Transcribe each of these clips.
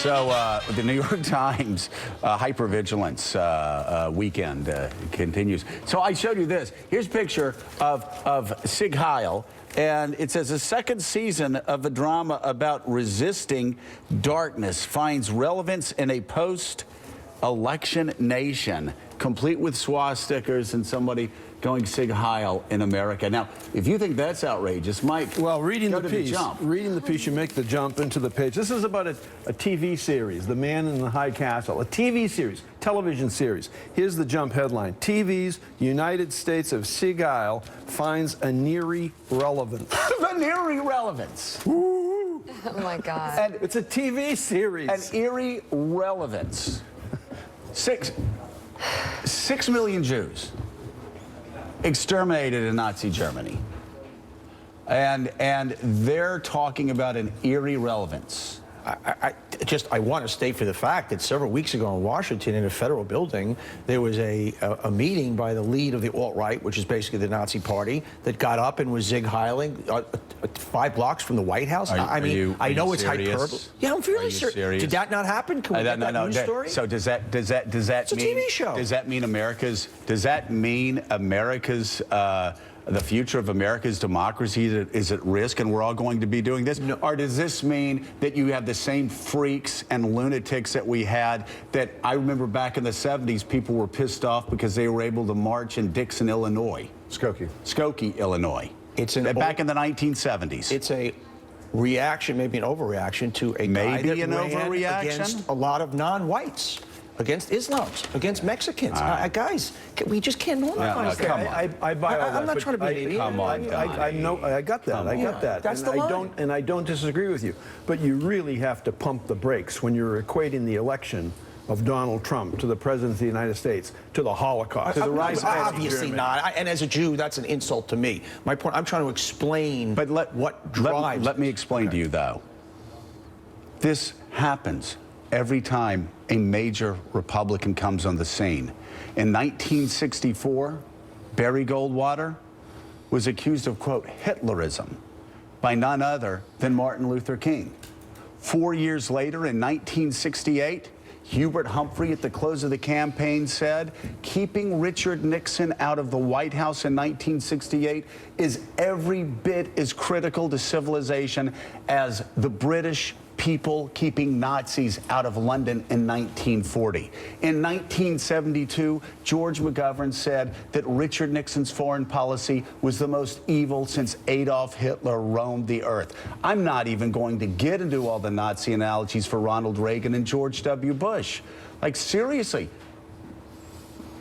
So the New York Times hypervigilance weekend continues. So I showed you this. Here's a picture of Sieg Heil. And it says, a second season of a drama about resisting darkness finds relevance in a post-election nation, complete with swastikas and somebody going Sieg Heil in America. Now, if you think that's outrageous, Mike, well, reading the piece, you make the jump into the page. This is about a TV series, The Man in the High Castle, a TV series, television series. Here's the jump headline. TV's United States of Sieg Heil finds an eerie relevance. An eerie relevance. Ooh. Oh, my God. And it's a TV series. An eerie relevance. 6 million Jews exterminated in Nazi Germany. And they're talking about an eerie relevance. I want to state for the fact that several weeks ago in Washington, in a federal building, there was a meeting by the lead of the alt-right, which is basically the Nazi party, that got up and was Sieg Heiling 5 blocks from the White House. I mean, I know it's hyperbole. Yeah, I'm really serious. Did that not happen? Can we get that news story? So does that it's mean a TV show? Does that mean America's the future of America's democracy is at risk and we're all going to be doing this? No. Or does this mean that you have the same freaks and lunatics that we had that I remember back in the 70s, people were pissed off because they were able to march in Dixon, Illinois. Skokie, Illinois. Back in the 1970s. It's a reaction, maybe an overreaction to a guy that ran against a lot of non-whites. Against Islams, against Mexicans. Guys, we just can't normalize that. I buy all that. I'm not trying to be an idiot. Come on, I know. I got that. I got that. That's the line. And I don't disagree with you. But you really have to pump the brakes when you're equating the election of Donald Trump to the President of the United States, to the Holocaust, to the rise of obviously not. And as a Jew, that's an insult to me. My point, I'm trying to explain what drives. Let me explain to you, though. This happens every time a major Republican comes on the scene. In 1964, Barry Goldwater was accused of, quote, Hitlerism by none other than Martin Luther King. 4 years later, in 1968, Hubert Humphrey, at the close of the campaign, said, keeping Richard Nixon out of the White House in 1968 is every bit as critical to civilization as the British people keeping Nazis out of London in 1940. In 1972, George McGovern said that Richard Nixon's foreign policy was the most evil since Adolf Hitler roamed the earth. I'm not even going to get into all the Nazi analogies for Ronald Reagan and George W. Bush. Like, seriously,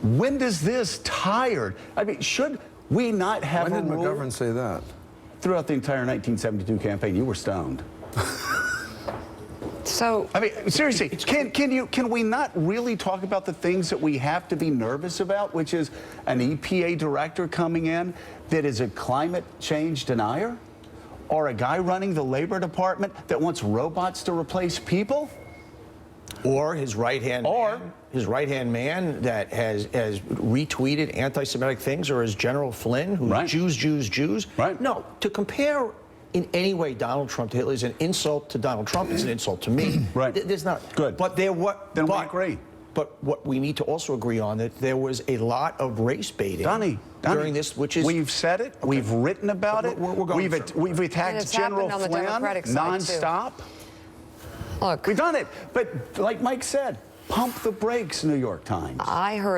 when does this tired? I mean, should we not have a rule? When did McGovern say that? Throughout the entire 1972 campaign, you were stoned. So, I mean, seriously, can we not really talk about the things that we have to be nervous about, which is an EPA director coming in that is a climate change denier, or a guy running the Labor Department that wants robots to replace people, or his right-hand man that has retweeted anti-Semitic things, or as General Flynn, who's Jews. Right. No, to compare in any way Donald Trump to Hitler is an insult to Donald Trump. It's an insult to me. Right. There's not. Good. But Then we agree. But what we need to also agree on, that there was a lot of race baiting Donnie, during this, which is... We've said it. Okay. We've written about it. We've attacked General Flynn nonstop. Look, We've done it. But like Mike said, pump the brakes, New York Times. I heard